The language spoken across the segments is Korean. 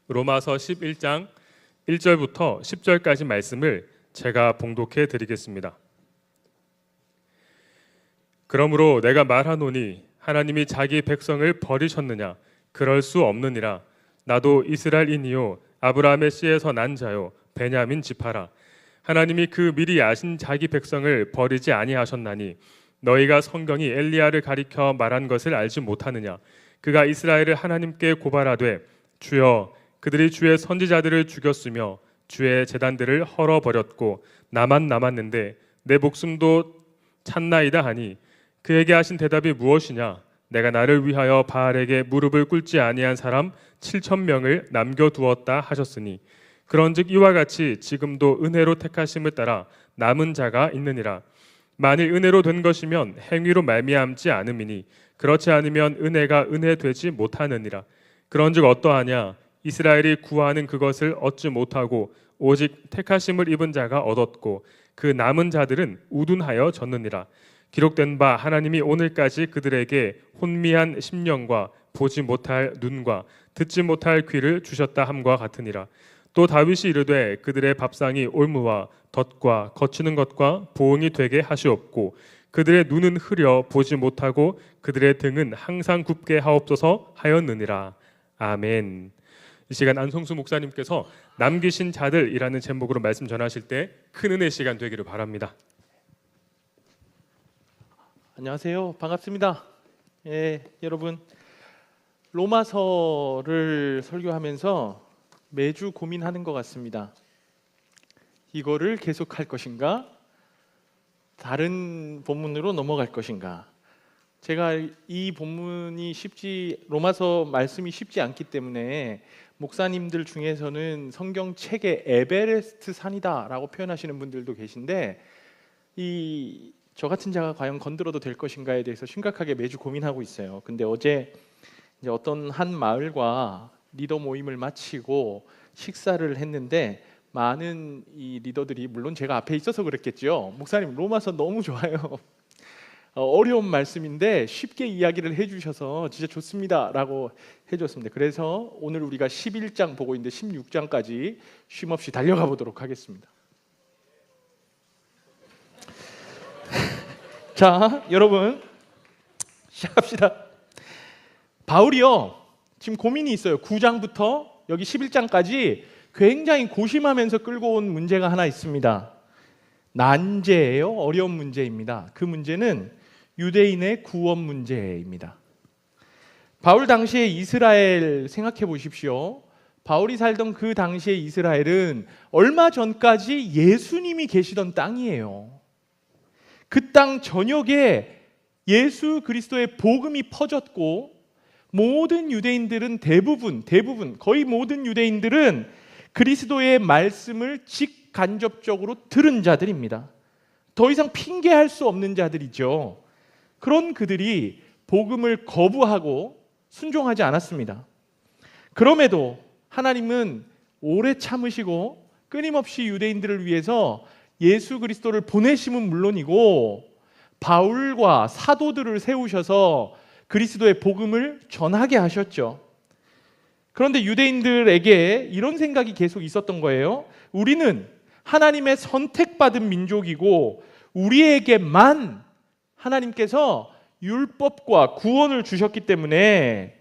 로마서 11장 1절부터 10절까지 말씀을 제가 봉독해 드리겠습니다. 그러므로 내가 말하노니 하나님이 자기 백성을 버리셨느냐? 그럴 수 없느니라. 나도 이스라엘인이요 아브라함의 씨에서 난 자요 베냐민 지파라. 하나님이 그 미리 아신 자기 백성을 버리지 아니하셨나니 너희가 성경이 엘리야를 가리켜 말한 것을 알지 못하느냐? 그가 이스라엘을 하나님께 고발하되 주여 그들이 주의 선지자들을 죽였으며 주의 제단들을 헐어버렸고 나만 남았는데 내 목숨도 찼나이다 하니 그에게 하신 대답이 무엇이냐? 내가 나를 위하여 바알에게 무릎을 꿇지 아니한 사람 7,000명을 남겨두었다 하셨으니 그런즉 이와 같이 지금도 은혜로 택하심을 따라 남은 자가 있느니라. 만일 은혜로 된 것이면 행위로 말미암지 않음이니 그렇지 않으면 은혜가 은혜 되지 못하느니라. 그런즉 어떠하냐? 이스라엘이 구하는 그것을 얻지 못하고 오직 택하심을 입은 자가 얻었고 그 남은 자들은 우둔하여 졌느니라. 기록된 바 하나님이 오늘까지 그들에게 혼미한 심령과 보지 못할 눈과 듣지 못할 귀를 주셨다 함과 같으니라. 또 다윗이 이르되 그들의 밥상이 올무와 덫과 거치는 것과 보응이 되게 하시옵고 그들의 눈은 흐려 보지 못하고 그들의 등은 항상 굽게 하옵소서 하였느니라. 아멘. 이 시간 안성수 목사님께서 남기신 자들이라는 제목으로 말씀 전하실 때 큰 은혜 시간 되기를 바랍니다. 안녕하세요. 반갑습니다. 여러분 로마서를 설교하면서 매주 고민하는 것 같습니다. 이거를 계속할 것인가? 다른 본문으로 넘어갈 것인가? 제가 이 본문이 로마서 말씀이 쉽지 않기 때문에 목사님들 중에서는 성경책의 에베레스트 산이다라고 표현하시는 분들도 계신데 저 같은 자가 과연 건드려도 될 것인가에 대해서 심각하게 매주 고민하고 있어요. 근데 어제 이제 어떤 한 마을과 리더 모임을 마치고 식사를 했는데 많은 이 리더들이 물론 제가 앞에 있어서 그랬겠죠. 목사님 로마서 너무 좋아요. 어려운 말씀인데 쉽게 이야기를 해주셔서 진짜 좋습니다라고 해줬습니다. 그래서 오늘 우리가 11장 보고 있는데 16장까지 쉼없이 달려가 보도록 하겠습니다. 자, 여러분 시작합시다. 바울이요 지금 고민이 있어요. 9장부터 여기 11장까지 굉장히 고심하면서 끌고 온 문제가 하나 있습니다. 난제예요. 어려운 문제입니다. 그 문제는 유대인의 구원 문제입니다. 바울 당시에 이스라엘 생각해 보십시오. 바울이 살던 그 당시의 이스라엘은 얼마 전까지 예수님이 계시던 땅이에요. 그 땅 전역에 예수 그리스도의 복음이 퍼졌고 모든 유대인들은 대부분 거의 모든 유대인들은 그리스도의 말씀을 직간접적으로 들은 자들입니다. 더 이상 핑계할 수 없는 자들이죠. 그런 그들이 복음을 거부하고 순종하지 않았습니다. 그럼에도 하나님은 오래 참으시고 끊임없이 유대인들을 위해서 예수 그리스도를 보내심은 물론이고 바울과 사도들을 세우셔서 그리스도의 복음을 전하게 하셨죠. 그런데 유대인들에게 이런 생각이 계속 있었던 거예요. 우리는 하나님의 선택받은 민족이고 우리에게만 하나님께서 율법과 구원을 주셨기 때문에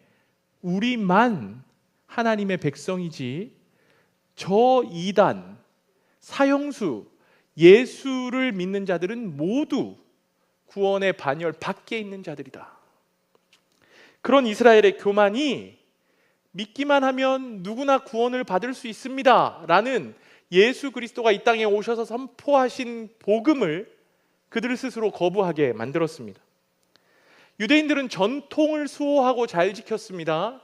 우리만 하나님의 백성이지 저 이단, 사형수, 예수를 믿는 자들은 모두 구원의 반열 밖에 있는 자들이다. 그런 이스라엘의 교만이 믿기만 하면 누구나 구원을 받을 수 있습니다 라는 예수 그리스도가 이 땅에 오셔서 선포하신 복음을 그들 스스로 거부하게 만들었습니다. 유대인들은 전통을 수호하고 잘 지켰습니다.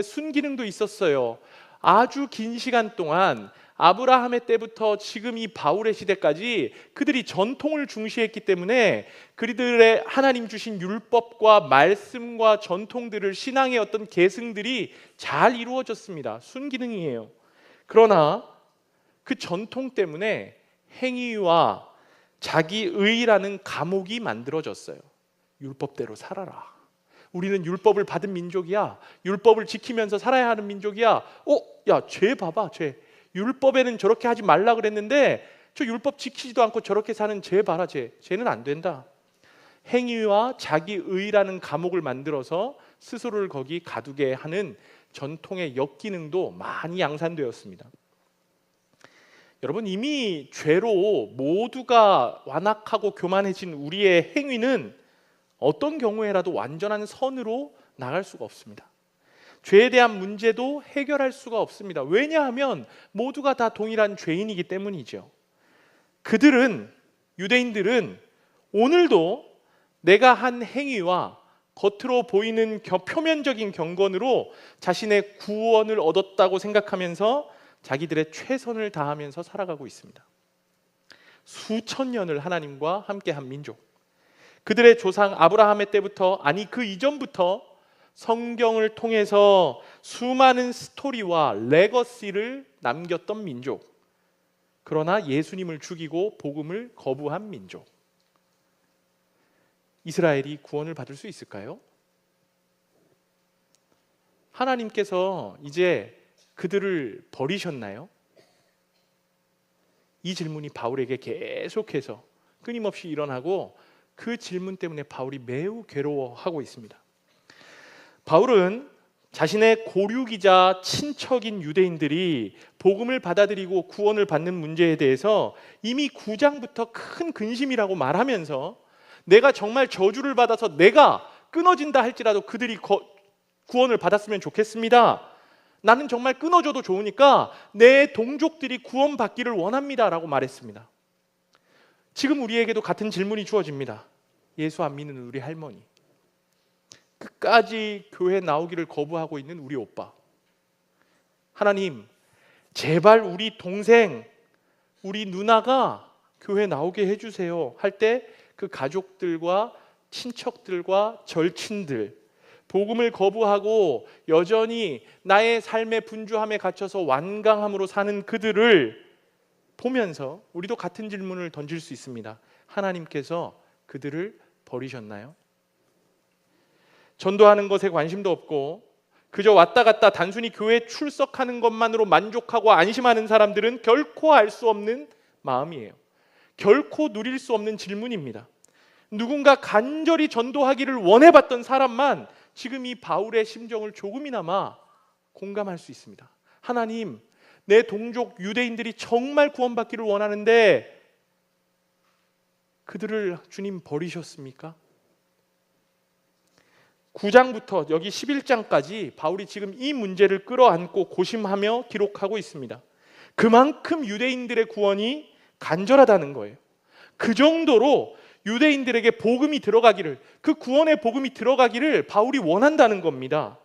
순기능도 있었어요. 아주 긴 시간 동안 아브라함의 때부터 지금 이 바울의 시대까지 그들이 전통을 중시했기 때문에 그들의 하나님 주신 율법과 말씀과 전통들을 신앙의 어떤 계승들이 잘 이루어졌습니다. 순기능이에요. 그러나 그 전통 때문에 행위와 자기의라는 감옥이 만들어졌어요. 율법대로 살아라. 우리는 율법을 받은 민족이야. 율법을 지키면서 살아야 하는 민족이야. 야, 죄 봐봐, 죄. 율법에는 저렇게 하지 말라 그랬는데 저 율법 지키지도 않고 저렇게 사는 죄 봐라, 죄. 죄는 안 된다. 행위와 자기의라는 감옥을 만들어서 스스로를 거기 가두게 하는 전통의 역기능도 많이 양산되었습니다. 여러분, 이미 죄로 모두가 완악하고 교만해진 우리의 행위는 어떤 경우에라도 완전한 선으로 나갈 수가 없습니다. 죄에 대한 문제도 해결할 수가 없습니다. 왜냐하면 모두가 다 동일한 죄인이기 때문이죠. 유대인들은 오늘도 내가 한 행위와 겉으로 보이는 표면적인 경건으로 자신의 구원을 얻었다고 생각하면서 자기들의 최선을 다하면서 살아가고 있습니다. 수천 년을 하나님과 함께한 민족, 그들의 조상 아브라함의 때부터, 아니 그 이전부터 성경을 통해서 수많은 스토리와 레거시를 남겼던 민족, 그러나 예수님을 죽이고 복음을 거부한 민족. 이스라엘이 구원을 받을 수 있을까요? 하나님께서 이제 그들을 버리셨나요? 이 질문이 바울에게 계속해서 끊임없이 일어나고 그 질문 때문에 바울이 매우 괴로워하고 있습니다. 바울은 자신의 고륙이자 친척인 유대인들이 복음을 받아들이고 구원을 받는 문제에 대해서 이미 9장부터 큰 근심이라고 말하면서 내가 정말 저주를 받아서 내가 끊어진다 할지라도 그들이 구원을 받았으면 좋겠습니다. 나는 정말 끊어져도 좋으니까 내 동족들이 구원받기를 원합니다 라고 말했습니다. 지금 우리에게도 같은 질문이 주어집니다. 예수 안 믿는 우리 할머니, 끝까지 교회 나오기를 거부하고 있는 우리 오빠, 하나님 제발 우리 동생, 우리 누나가 교회 나오게 해주세요 할 때 그 가족들과 친척들과 절친들, 복음을 거부하고 여전히 나의 삶의 분주함에 갇혀서 완강함으로 사는 그들을 보면서 우리도 같은 질문을 던질 수 있습니다. 하나님께서 그들을 버리셨나요? 전도하는 것에 관심도 없고 그저 왔다 갔다 단순히 교회에 출석하는 것만으로 만족하고 안심하는 사람들은 결코 알 수 없는 마음이에요. 결코 누릴 수 없는 질문입니다. 누군가 간절히 전도하기를 원해봤던 사람만 지금 이 바울의 심정을 조금이나마 공감할 수 있습니다. 하나님, 내 동족 유대인들이 정말 구원받기를 원하는데 그들을 주님 버리셨습니까? 9장부터 여기 11장까지 바울이 지금 이 문제를 끌어안고 고심하며 기록하고 있습니다. 그만큼 유대인들의 구원이 간절하다는 거예요. 그 정도로 유대인들에게 복음이 들어가기를, 그 구원의 복음이 들어가기를 바울이 원한다는 겁니다.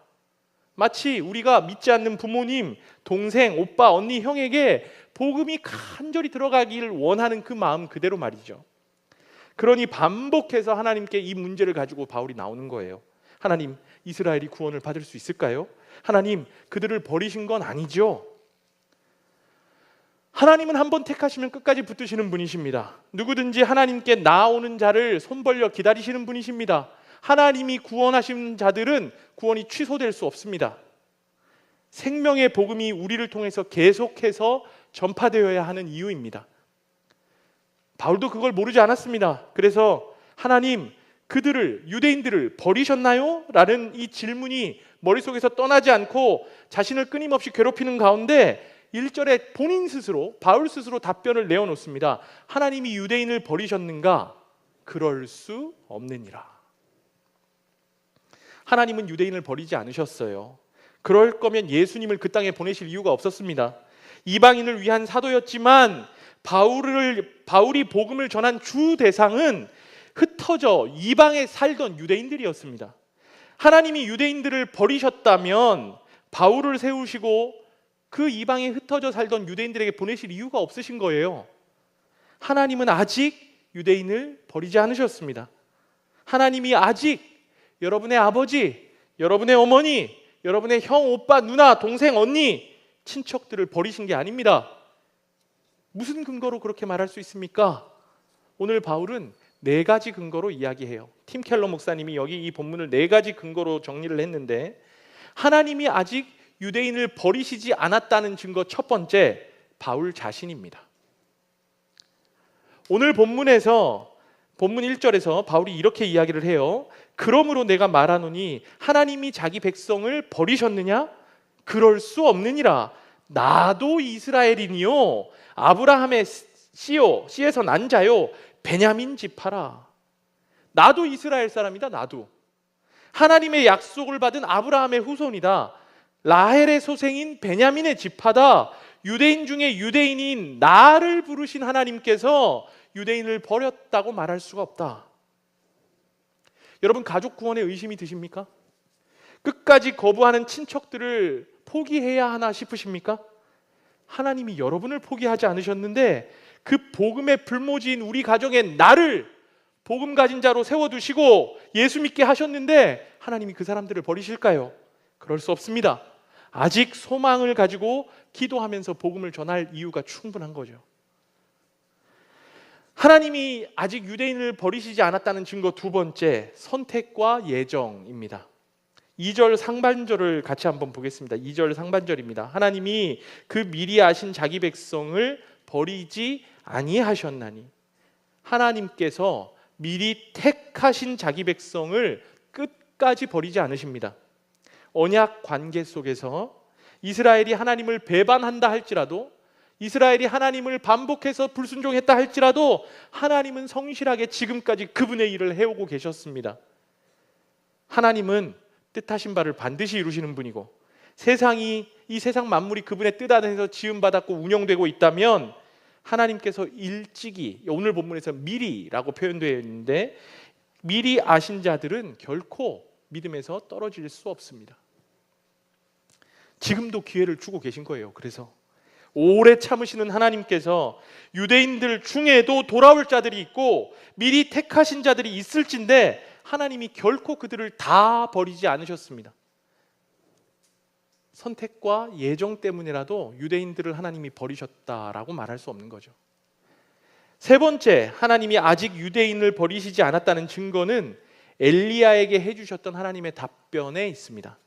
마치 우리가 믿지 않는 부모님, 동생, 오빠, 언니, 형에게 복음이 간절히 들어가기를 원하는 그 마음 그대로 말이죠. 그러니 반복해서 하나님께 이 문제를 가지고 바울이 나오는 거예요. 하나님, 이스라엘이 구원을 받을 수 있을까요? 하나님, 그들을 버리신 건 아니죠? 하나님은 한번 택하시면 끝까지 붙드시는 분이십니다. 누구든지 하나님께 나아오는 자를 손 벌려 기다리시는 분이십니다. 하나님이 구원하신 자들은 구원이 취소될 수 없습니다. 생명의 복음이 우리를 통해서 계속해서 전파되어야 하는 이유입니다. 바울도 그걸 모르지 않았습니다. 그래서 하나님, 그들을, 유대인들을 버리셨나요? 라는 이 질문이 머릿속에서 떠나지 않고 자신을 끊임없이 괴롭히는 가운데 1절에 본인 스스로, 바울 스스로 답변을 내어놓습니다. 하나님이 유대인을 버리셨는가? 그럴 수 없느니라. 하나님은 유대인을 버리지 않으셨어요. 그럴 거면 예수님을 그 땅에 보내실 이유가 없었습니다. 이방인을 위한 사도였지만 바울이 복음을 전한 주 대상은 흩어져 이방에 살던 유대인들이었습니다. 하나님이 유대인들을 버리셨다면 바울을 세우시고 그 이방에 흩어져 살던 유대인들에게 보내실 이유가 없으신 거예요. 하나님은 아직 유대인을 버리지 않으셨습니다. 하나님이 아직 여러분의 아버지, 여러분의 어머니, 여러분의 형, 오빠, 누나, 동생, 언니, 친척들을 버리신 게 아닙니다. 무슨 근거로 그렇게 말할 수 있습니까? 오늘 바울은 네 가지 근거로 이야기해요. 팀 켈러 목사님이 여기 이 본문을 네 가지 근거로 정리를 했는데, 하나님이 아직 유대인을 버리시지 않았다는 증거 첫 번째, 바울 자신입니다. 오늘 본문에서 본문 1절에서 바울이 이렇게 이야기를 해요. 그러므로 내가 말하노니 하나님이 자기 백성을 버리셨느냐? 그럴 수 없느니라. 나도 이스라엘이니요 아브라함의 씨에서 난 자요 베냐민 지파라. 나도 이스라엘 사람이다. 나도 하나님의 약속을 받은 아브라함의 후손이다. 라헬의 소생인 베냐민의 지파다. 유대인 중에 유대인인 나를 부르신 하나님께서 유대인을 버렸다고 말할 수가 없다. 여러분, 가족 구원에 의심이 드십니까? 끝까지 거부하는 친척들을 포기해야 하나 싶으십니까? 하나님이 여러분을 포기하지 않으셨는데 그 복음의 불모지인 우리 가정의 나를 복음 가진 자로 세워두시고 예수 믿게 하셨는데 하나님이 그 사람들을 버리실까요? 그럴 수 없습니다. 아직 소망을 가지고 기도하면서 복음을 전할 이유가 충분한 거죠. 하나님이 아직 유대인을 버리시지 않았다는 증거 두 번째, 선택과 예정입니다. 2절 상반절을 같이 한번 보겠습니다. 2절 상반절입니다. 하나님이 그 미리 아신 자기 백성을 버리지 아니하셨나니. 하나님께서 미리 택하신 자기 백성을 끝까지 버리지 않으십니다. 언약 관계 속에서 이스라엘이 하나님을 배반한다 할지라도, 이스라엘이 하나님을 반복해서 불순종했다 할지라도 하나님은 성실하게 지금까지 그분의 일을 해오고 계셨습니다. 하나님은 뜻하신 바를 반드시 이루시는 분이고, 이 세상 만물이 그분의 뜻 안에서 지음받았고 운영되고 있다면 하나님께서 일찍이, 오늘 본문에서 미리라고 표현되어 있는데, 미리 아신 자들은 결코 믿음에서 떨어질 수 없습니다. 지금도 기회를 주고 계신 거예요. 그래서 오래 참으시는 하나님께서 유대인들 중에도 돌아올 자들이 있고 미리 택하신 자들이 있을진데 하나님이 결코 그들을 다 버리지 않으셨습니다. 선택과 예정 때문이라도 유대인들을 하나님이 버리셨다라고 말할 수 없는 거죠. 세 번째, 하나님이 아직 유대인을 버리시지 않았다는 증거는 엘리야에게 해주셨던 하나님의 답변에 있습니다.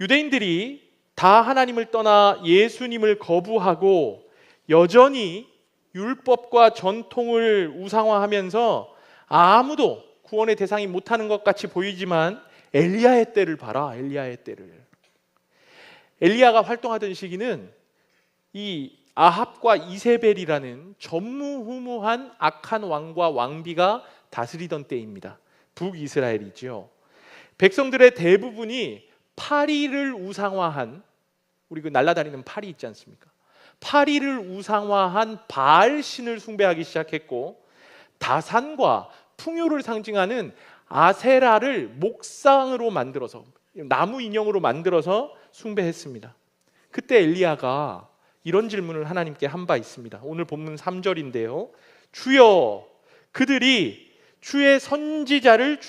유대인들이 다 하나님을 떠나 예수님을 거부하고 여전히 율법과 전통을 우상화하면서 아무도 구원의 대상이 못하는 것 같이 보이지만 엘리야의 때를 봐라. 엘리야의 때를. 엘리야가 활동하던 시기는 이 아합과 이세벨이라는 전무후무한 악한 왕과 왕비가 다스리던 때입니다. 북이스라엘이죠. 백성들의 대부분이 파리를 우상화한, 우리 그 날아다니는 파리 있지 않습니까? 파리를 우상화한 바알신을 숭배하기 시작했고, 다산과 풍요를 상징하는 아세라를 목상으로 만들어서, 나무 인형으로 만들어서 숭배했습니다. 그때 엘리야가 이런 질문을 하나님께 한 바 있습니다. 오늘 본문 3절인데요. 주여, 그들이 주의 선지자들을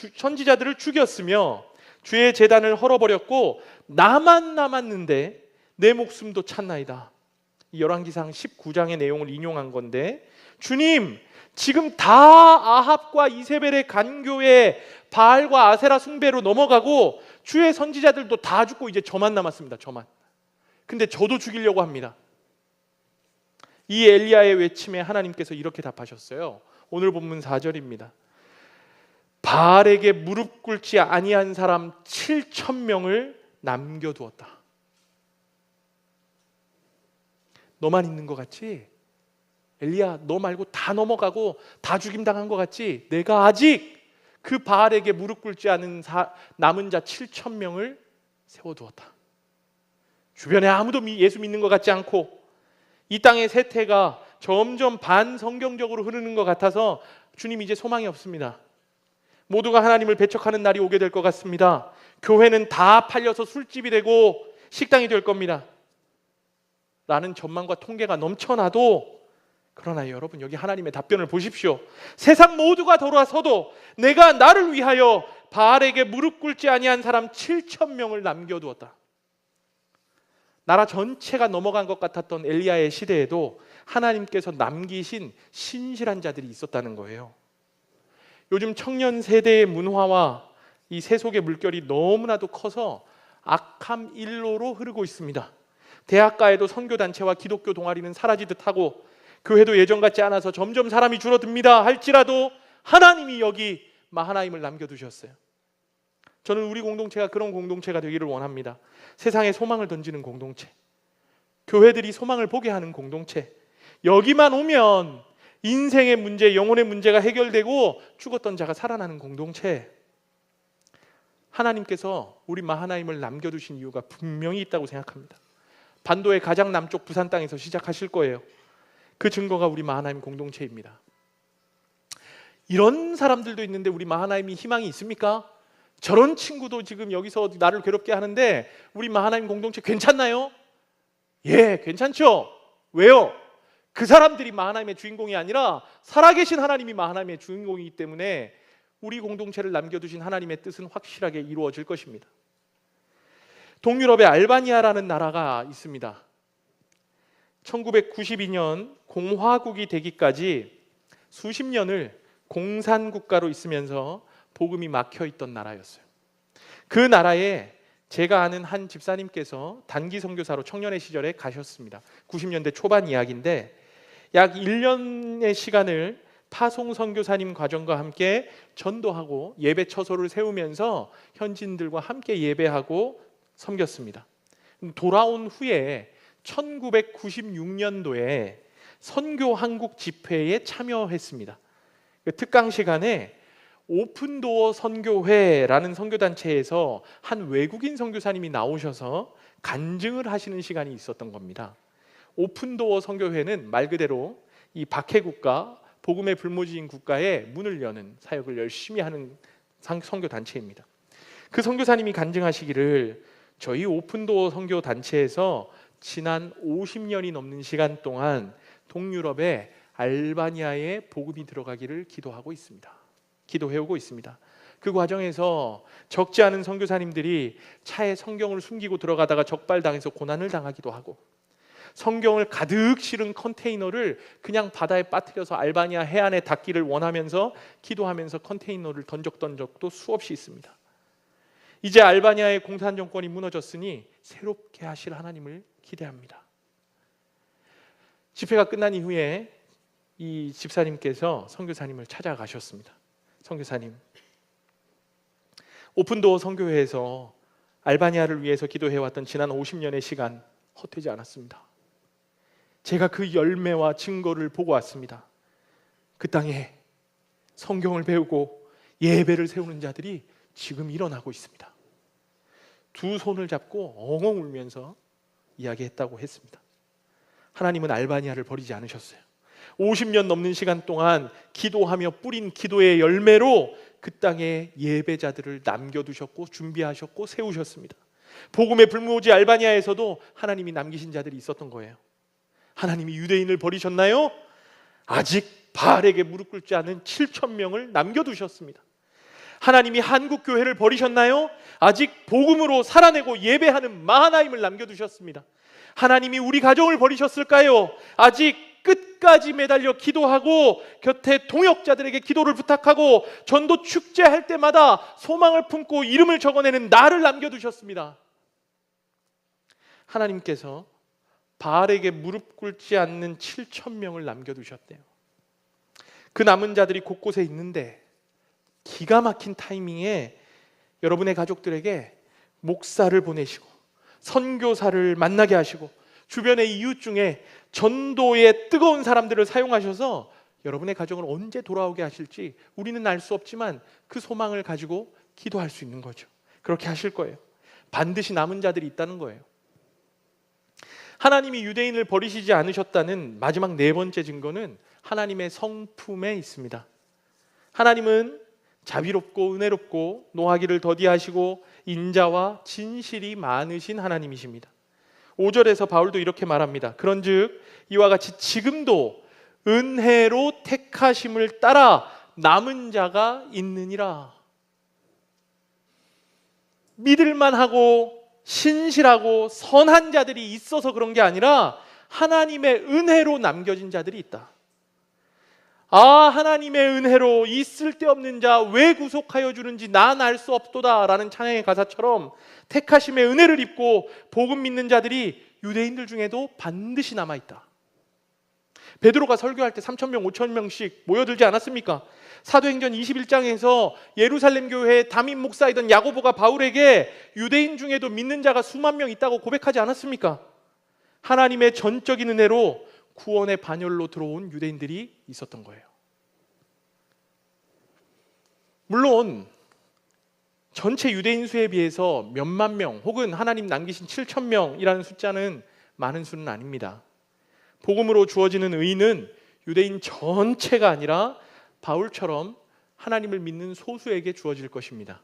죽였으며 주의 제단을 헐어버렸고 나만 남았는데 내 목숨도 찾나이다. 열왕기상 19장의 내용을 인용한 건데, 주님, 지금 다 아합과 이세벨의 간교에 바알과 아세라 숭배로 넘어가고 주의 선지자들도 다 죽고 이제 저만 남았습니다. 저만. 근데 저도 죽이려고 합니다. 이 엘리야의 외침에 하나님께서 이렇게 답하셨어요. 오늘 본문 4절입니다. 바알에게 무릎 꿇지 아니한 사람 7,000명을 남겨두었다. 너만 있는 것 같지? 엘리야, 너 말고 다 넘어가고 다 죽임당한 것 같지? 내가 아직 그 바알에게 무릎 꿇지 않은 남은 자 7,000명을 세워두었다. 주변에 아무도 예수 믿는 것 같지 않고 이 땅의 세태가 점점 반성경적으로 흐르는 것 같아서 주님, 이제 소망이 없습니다. 모두가 하나님을 배척하는 날이 오게 될 것 같습니다. 교회는 다 팔려서 술집이 되고 식당이 될 겁니다. 라는 전망과 통계가 넘쳐나도, 그러나 여러분, 여기 하나님의 답변을 보십시오. 세상 모두가 돌아서도 내가 나를 위하여 바알에게 무릎 꿇지 아니한 사람 7,000명을 남겨두었다. 나라 전체가 넘어간 것 같았던 엘리야의 시대에도 하나님께서 남기신 신실한 자들이 있었다는 거예요. 요즘 청년 세대의 문화와 이 세속의 물결이 너무나도 커서 악함 일로로 흐르고 있습니다. 대학가에도 선교단체와 기독교 동아리는 사라지듯 하고 교회도 예전 같지 않아서 점점 사람이 줄어듭니다 할지라도 하나님이 여기 마하나임을 남겨두셨어요. 저는 우리 공동체가 그런 공동체가 되기를 원합니다. 세상에 소망을 던지는 공동체, 교회들이 소망을 보게 하는 공동체, 여기만 오면 인생의 문제, 영혼의 문제가 해결되고 죽었던 자가 살아나는 공동체. 하나님께서 우리 마하나임을 남겨두신 이유가 분명히 있다고 생각합니다. 반도의 가장 남쪽 부산 땅에서 시작하실 거예요. 그 증거가 우리 마하나임 공동체입니다. 이런 사람들도 있는데 우리 마하나임이 희망이 있습니까? 저런 친구도 지금 여기서 나를 괴롭게 하는데 우리 마하나임 공동체 괜찮나요? 예, 괜찮죠. 왜요? 그 사람들이 마하나임의 주인공이 아니라 살아계신 하나님이 마하나임의 주인공이기 때문에 우리 공동체를 남겨두신 하나님의 뜻은 확실하게 이루어질 것입니다. 동유럽의 알바니아라는 나라가 있습니다. 1992년 공화국이 되기까지 수십 년을 공산국가로 있으면서 복음이 막혀있던 나라였어요. 그 나라에 제가 아는 한 집사님께서 단기 선교사로 청년의 시절에 가셨습니다. 90년대 초반 이야기인데 약 1년의 시간을 파송 선교사님 과정과 함께 전도하고 예배 처소를 세우면서 현지인들과 함께 예배하고 섬겼습니다. 돌아온 후에 1996년도에 선교 한국 집회에 참여했습니다. 특강 시간에 오픈도어 선교회라는 선교단체에서 한 외국인 선교사님이 나오셔서 간증을 하시는 시간이 있었던 겁니다. 오픈도어 선교회는 말 그대로 이 박해국가, 복음의 불모지인 국가에 문을 여는 사역을 열심히 하는 선교단체입니다. 그 선교사님이 간증하시기를 저희 오픈도어 선교단체에서 지난 50년이 넘는 시간 동안 동유럽의 알바니아에 복음이 들어가기를 기도하고 있습니다. 기도해오고 있습니다. 그 과정에서 적지 않은 선교사님들이 차에 성경을 숨기고 들어가다가 적발당해서 고난을 당하기도 하고 성경을 가득 실은 컨테이너를 그냥 바다에 빠뜨려서 알바니아 해안에 닿기를 원하면서 기도하면서 컨테이너를 던졌던 적도 수없이 있습니다. 이제 알바니아의 공산 정권이 무너졌으니 새롭게 하실 하나님을 기대합니다. 집회가 끝난 이후에 이 집사님께서 선교사님을 찾아가셨습니다. 선교사님, 오픈도어 선교회에서 알바니아를 위해서 기도해왔던 지난 50년의 시간 헛되지 않았습니다. 제가 그 열매와 증거를 보고 왔습니다. 그 땅에 성경을 배우고 예배를 세우는 자들이 지금 일어나고 있습니다. 두 손을 잡고 엉엉 울면서 이야기했다고 했습니다. 하나님은 알바니아를 버리지 않으셨어요. 50년 넘는 시간 동안 기도하며 뿌린 기도의 열매로 그 땅에 예배자들을 남겨두셨고 준비하셨고 세우셨습니다. 복음의 불모지 알바니아에서도 하나님이 남기신 자들이 있었던 거예요. 하나님이 유대인을 버리셨나요? 아직 바알에게 무릎 꿇지 않은 7천 명을 남겨두셨습니다. 하나님이 한국 교회를 버리셨나요? 아직 복음으로 살아내고 예배하는 마하나임을 남겨두셨습니다. 하나님이 우리 가정을 버리셨을까요? 아직 끝까지 매달려 기도하고 곁에 동역자들에게 기도를 부탁하고 전도 축제할 때마다 소망을 품고 이름을 적어내는 나를 남겨두셨습니다. 하나님께서 바알에게 무릎 꿇지 않는 7천 명을 남겨두셨대요. 그 남은 자들이 곳곳에 있는데 기가 막힌 타이밍에 여러분의 가족들에게 목사를 보내시고 선교사를 만나게 하시고 주변의 이웃 중에 전도에 뜨거운 사람들을 사용하셔서 여러분의 가정을 언제 돌아오게 하실지 우리는 알 수 없지만 그 소망을 가지고 기도할 수 있는 거죠. 그렇게 하실 거예요. 반드시 남은 자들이 있다는 거예요. 하나님이 유대인을 버리시지 않으셨다는 마지막 네 번째 증거는 하나님의 성품에 있습니다. 하나님은 자비롭고 은혜롭고 노하기를 더디하시고 인자와 진실이 많으신 하나님이십니다. 5절에서 바울도 이렇게 말합니다. 그런즉 이와 같이 지금도 은혜로 택하심을 따라 남은 자가 있느니라. 믿을만하고 신실하고 선한 자들이 있어서 그런 게 아니라 하나님의 은혜로 남겨진 자들이 있다. 하나님의 은혜로 이 쓸데없는 자 왜 구속하여 주는지 난 알 수 없도다 라는 찬양의 가사처럼 택하심의 은혜를 입고 복음 믿는 자들이 유대인들 중에도 반드시 남아있다. 베드로가 설교할 때 3,000명, 5,000명씩 모여들지 않았습니까? 사도행전 21장에서 예루살렘 교회의 담임 목사이던 야고보가 바울에게 유대인 중에도 믿는 자가 수만 명 있다고 고백하지 않았습니까? 하나님의 전적인 은혜로 구원의 반열로 들어온 유대인들이 있었던 거예요. 물론 전체 유대인 수에 비해서 몇만 명 혹은 하나님 남기신 7,000명이라는 숫자는 많은 수는 아닙니다. 복음으로 주어지는 의는 유대인 전체가 아니라 바울처럼 하나님을 믿는 소수에게 주어질 것입니다.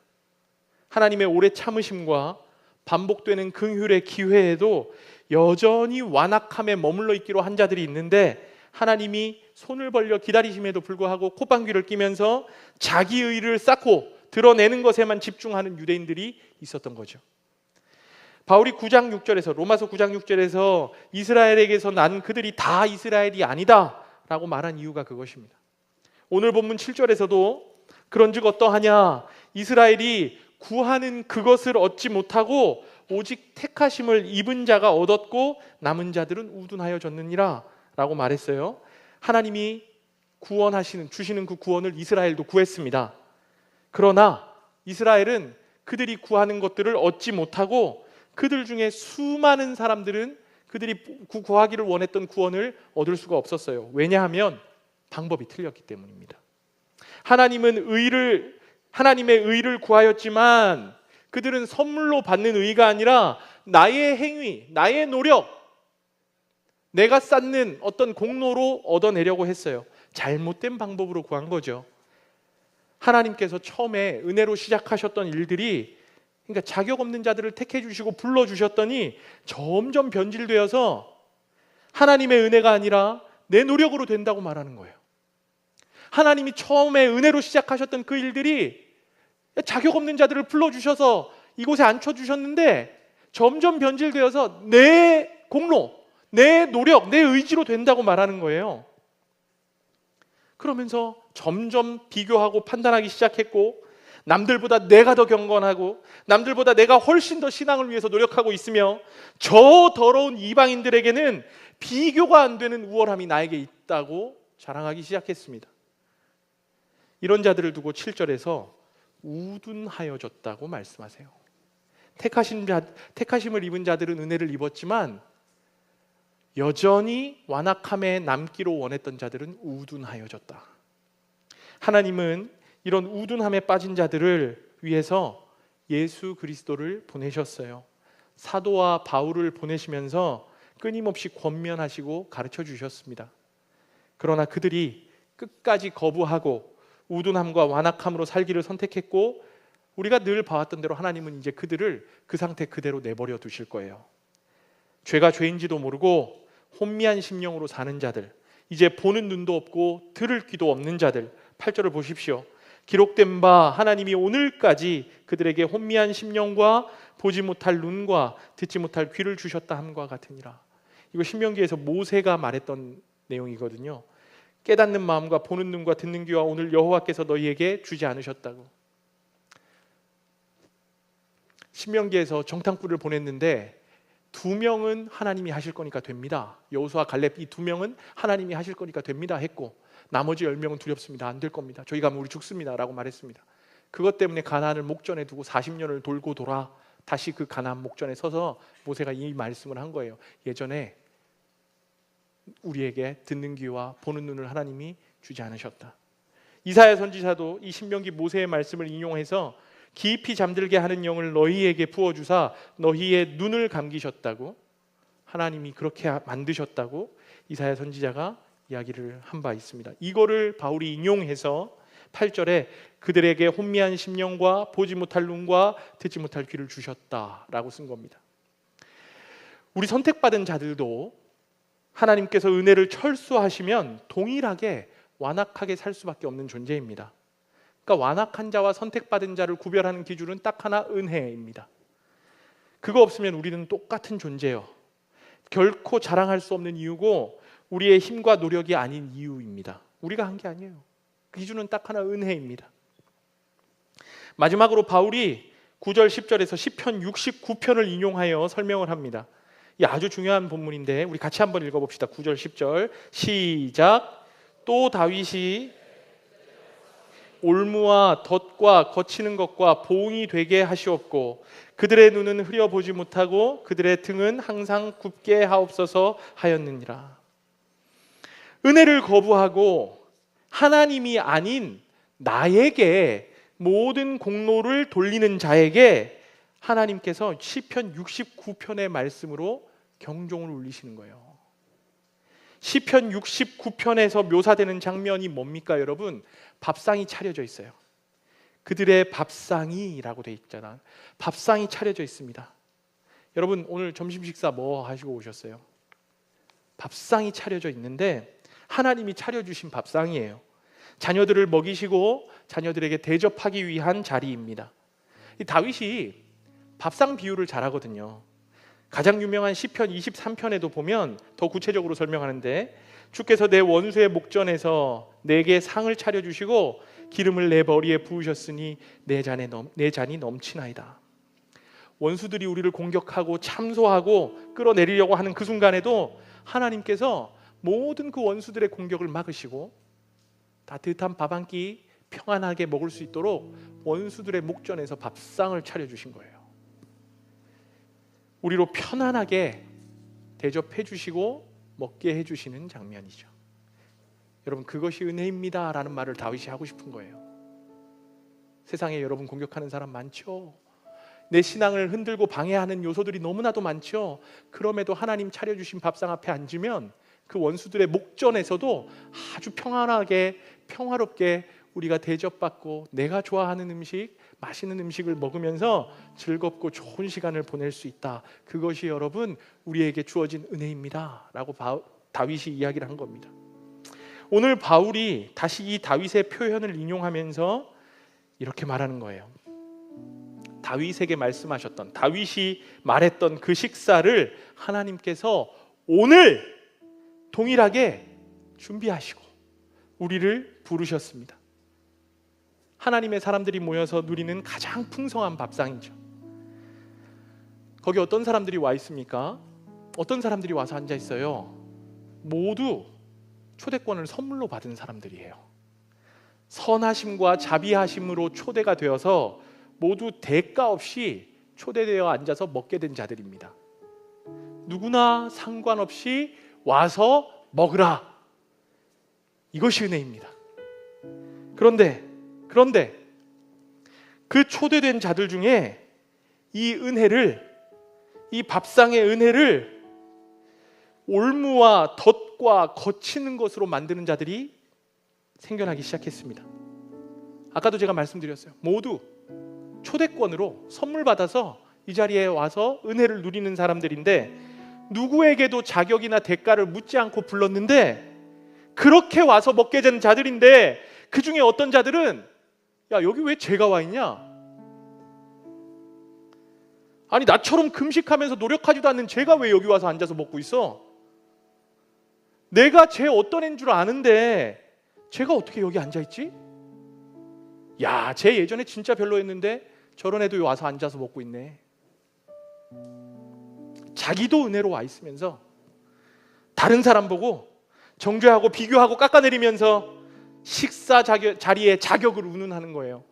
하나님의 오래 참으심과 반복되는 긍휼의 기회에도 여전히 완악함에 머물러 있기로 한 자들이 있는데 하나님이 손을 벌려 기다리심에도 불구하고 콧방귀를 뀌면서 자기 의를 쌓고 드러내는 것에만 집중하는 유대인들이 있었던 거죠. 바울이 9장 6절에서 로마서 9장 6절에서 이스라엘에게서 난 그들이 다 이스라엘이 아니다 라고 말한 이유가 그것입니다. 오늘 본문 7절에서도 그런즉 어떠하냐, 이스라엘이 구하는 그것을 얻지 못하고 오직 택하심을 입은 자가 얻었고 남은 자들은 우둔하여졌느니라 라고 말했어요. 하나님이 주시는 그 구원을 이스라엘도 구했습니다. 그러나 이스라엘은 그들이 구하는 것들을 얻지 못하고 그들 중에 수많은 사람들은 그들이 구하기를 원했던 구원을 얻을 수가 없었어요. 왜냐하면 방법이 틀렸기 때문입니다. 하나님의 의를 구하였지만 그들은 선물로 받는 의가 아니라 나의 행위, 나의 노력, 내가 쌓는 어떤 공로로 얻어내려고 했어요. 잘못된 방법으로 구한 거죠. 하나님께서 처음에 은혜로 시작하셨던 일들이, 그러니까 자격 없는 자들을 택해 주시고 불러 주셨더니 점점 변질되어서 하나님의 은혜가 아니라 내 노력으로 된다고 말하는 거예요. 하나님이 처음에 은혜로 시작하셨던 그 일들이 자격 없는 자들을 불러 주셔서 이곳에 앉혀 주셨는데 점점 변질되어서 내 공로, 내 노력, 내 의지로 된다고 말하는 거예요. 그러면서 점점 비교하고 판단하기 시작했고, 남들보다 내가 더 경건하고 남들보다 내가 훨씬 더 신앙을 위해서 노력하고 있으며 저 더러운 이방인들에게는 비교가 안 되는 우월함이 나에게 있다고 자랑하기 시작했습니다. 이런 자들을 두고 7절에서 우둔하여졌다고 말씀하세요. 택하심을 입은 자들은 은혜를 입었지만 여전히 완악함에 남기로 원했던 자들은 우둔하여졌다. 하나님은 이런 우둔함에 빠진 자들을 위해서 예수 그리스도를 보내셨어요. 사도와 바울을 보내시면서 끊임없이 권면하시고 가르쳐 주셨습니다. 그러나 그들이 끝까지 거부하고 우둔함과 완악함으로 살기를 선택했고, 우리가 늘 봐왔던 대로 하나님은 이제 그들을 그 상태 그대로 내버려 두실 거예요. 죄가 죄인지도 모르고 혼미한 심령으로 사는 자들, 이제 보는 눈도 없고 들을 귀도 없는 자들, 8절을 보십시오. 기록된 바 하나님이 오늘까지 그들에게 혼미한 심령과 보지 못할 눈과 듣지 못할 귀를 주셨다 함과 같으니라. 이거 신명기에서 모세가 말했던 내용이거든요. 깨닫는 마음과 보는 눈과 듣는 귀와 오늘 여호와께서 너희에게 주지 않으셨다고. 신명기에서 정탐꾼을 보냈는데 2명은 하나님이 하실 거니까 됩니다. 여호수아 갈렙 이 2명은 하나님이 하실 거니까 됩니다 했고, 나머지 10명은 두렵습니다. 안 될 겁니다. 저희 가면 우리 죽습니다 라고 말했습니다. 그것 때문에 가나안을 목전에 두고 40년을 돌고 돌아 다시 그 가나안 목전에 서서 모세가 이 말씀을 한 거예요. 예전에 우리에게 듣는 귀와 보는 눈을 하나님이 주지 않으셨다. 이사야 선지자도 이 신명기 모세의 말씀을 인용해서 깊이 잠들게 하는 영을 너희에게 부어주사 너희의 눈을 감기셨다고, 하나님이 그렇게 만드셨다고 이사야 선지자가 이야기를 한 바 있습니다. 이거를 바울이 인용해서 8절에 그들에게 혼미한 심령과 보지 못할 눈과 듣지 못할 귀를 주셨다라고 쓴 겁니다. 우리 선택받은 자들도 하나님께서 은혜를 철수하시면 동일하게 완악하게 살 수밖에 없는 존재입니다. 그러니까 완악한 자와 선택받은 자를 구별하는 기준은 딱 하나, 은혜입니다. 그거 없으면 우리는 똑같은 존재예요. 결코 자랑할 수 없는 이유고 우리의 힘과 노력이 아닌 이유입니다. 우리가 한 게 아니에요. 기준은 딱 하나, 은혜입니다. 마지막으로 바울이 9절 10절에서 시편 69편을 인용하여 설명을 합니다. 이 아주 중요한 본문인데 우리 같이 한번 읽어봅시다. 9절 10절 시작. 또 다윗이 올무와 덫과 거치는 것과 보응이 되게 하시옵고 그들의 눈은 흐려보지 못하고 그들의 등은 항상 굽게 하옵소서 하였느니라. 은혜를 거부하고 하나님이 아닌 나에게 모든 공로를 돌리는 자에게 하나님께서 시편 69편의 말씀으로 경종을 울리시는 거예요. 시편 69편에서 묘사되는 장면이 뭡니까 여러분? 밥상이 차려져 있어요. 그들의 밥상이라고 돼 있잖아. 밥상이 차려져 있습니다. 여러분 오늘 점심 식사 뭐 하시고 오셨어요? 밥상이 차려져 있는데 하나님이 차려주신 밥상이에요. 자녀들을 먹이시고 자녀들에게 대접하기 위한 자리입니다. 이 다윗이 밥상 비유를 잘하거든요. 가장 유명한 시편 23편에도 보면 더 구체적으로 설명하는데 주께서 내 원수의 목전에서 내게 상을 차려주시고 기름을 내 머리에 부으셨으니 내 잔이 넘치나이다. 원수들이 우리를 공격하고 참소하고 끌어내리려고 하는 그 순간에도 하나님께서 모든 그 원수들의 공격을 막으시고 따뜻한 밥 한 끼 평안하게 먹을 수 있도록 원수들의 목전에서 밥상을 차려주신 거예요. 우리로 편안하게 대접해 주시고 먹게 해주시는 장면이죠. 여러분 그것이 은혜입니다 라는 말을 다윗이 하고 싶은 거예요. 세상에 여러분 공격하는 사람 많죠. 내 신앙을 흔들고 방해하는 요소들이 너무나도 많죠. 그럼에도 하나님 차려주신 밥상 앞에 앉으면 그 원수들의 목전에서도 아주 편안하게 평화롭게 우리가 대접받고 내가 좋아하는 음식, 맛있는 음식을 먹으면서 즐겁고 좋은 시간을 보낼 수 있다. 그것이 여러분 우리에게 주어진 은혜입니다 라고 다윗이 이야기를 한 겁니다. 오늘 바울이 다시 이 다윗의 표현을 인용하면서 이렇게 말하는 거예요. 다윗에게 말씀하셨던, 다윗이 말했던 그 식사를 하나님께서 오늘 동일하게 준비하시고 우리를 부르셨습니다. 하나님의 사람들이 모여서 누리는 가장 풍성한 밥상이죠. 거기 어떤 사람들이 와 있습니까? 어떤 사람들이 와서 앉아 있어요? 모두 초대권을 선물로 받은 사람들이에요. 선하심과 자비하심으로 초대가 되어서 모두 대가 없이 초대되어 앉아서 먹게 된 자들입니다. 누구나 상관없이 와서 먹으라. 이것이 은혜입니다. 그런데 그 초대된 자들 중에 이 은혜를, 이 밥상의 은혜를 올무와 덫과 거치는 것으로 만드는 자들이 생겨나기 시작했습니다. 아까도 제가 말씀드렸어요. 모두 초대권으로 선물 받아서 이 자리에 와서 은혜를 누리는 사람들인데 누구에게도 자격이나 대가를 묻지 않고 불렀는데 그렇게 와서 먹게 된 자들인데 그 중에 어떤 자들은 야 여기 왜 쟤가 와 있냐? 아니 나처럼 금식하면서 노력하지도 않는 쟤가 왜 여기 와서 앉아서 먹고 있어? 내가 쟤 어떤 애인 줄 아는데 쟤가 어떻게 여기 앉아있지? 야, 쟤 예전에 진짜 별로였는데 저런 애도 와서 앉아서 먹고 있네. 자기도 은혜로 와 있으면서 다른 사람 보고 정죄하고 비교하고 깎아내리면서 식사 자리에 자격을 운운하는 거예요.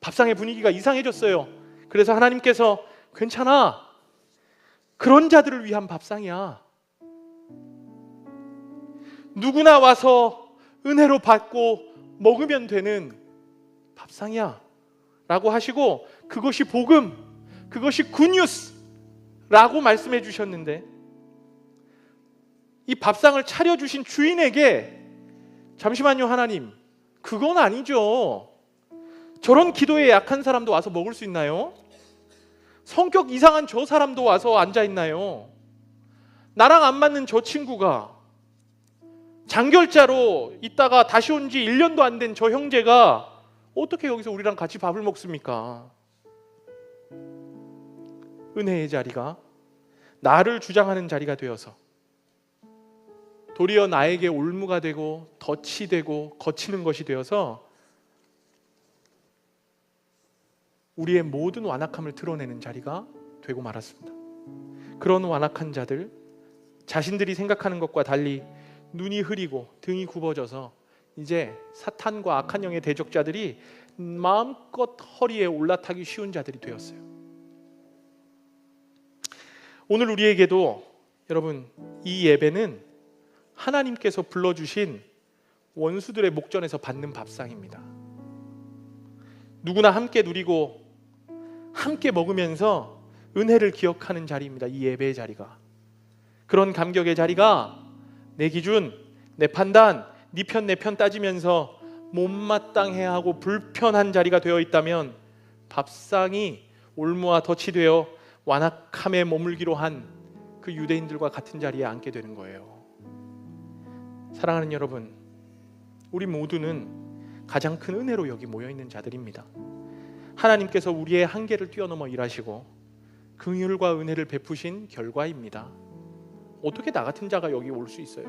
밥상의 분위기가 이상해졌어요. 그래서 하나님께서 괜찮아, 그런 자들을 위한 밥상이야. 누구나 와서 은혜로 받고 먹으면 되는 밥상이야 라고 하시고 그것이 복음, 그것이 굿뉴스 라고 말씀해 주셨는데 이 밥상을 차려주신 주인에게 잠시만요 하나님, 그건 아니죠. 저런 기도에 약한 사람도 와서 먹을 수 있나요? 성격 이상한 저 사람도 와서 앉아 있나요? 나랑 안 맞는 저 친구가, 장결자로 있다가 다시 온 지 1년도 안 된 저 형제가 어떻게 여기서 우리랑 같이 밥을 먹습니까? 은혜의 자리가 나를 주장하는 자리가 되어서 도리어 나에게 올무가 되고 덫이 되고 거치는 것이 되어서 우리의 모든 완악함을 드러내는 자리가 되고 말았습니다. 그런 완악한 자들, 자신들이 생각하는 것과 달리 눈이 흐리고 등이 굽어져서 이제 사탄과 악한 영의 대적자들이 마음껏 허리에 올라타기 쉬운 자들이 되었어요. 오늘 우리에게도 여러분, 이 예배는 하나님께서 불러주신 원수들의 목전에서 받는 밥상입니다. 누구나 함께 누리고 함께 먹으면서 은혜를 기억하는 자리입니다. 이 예배의 자리가. 그런 감격의 자리가 내 기준, 내 판단, 네 편 내 편 따지면서 못마땅해야 하고 불편한 자리가 되어 있다면 밥상이 올무와 덫이 되어 완악함에 머물기로 한 그 유대인들과 같은 자리에 앉게 되는 거예요. 사랑하는 여러분, 우리 모두는 가장 큰 은혜로 여기 모여있는 자들입니다. 하나님께서 우리의 한계를 뛰어넘어 일하시고 긍휼과 은혜를 베푸신 결과입니다. 어떻게 나 같은 자가 여기 올 수 있어요?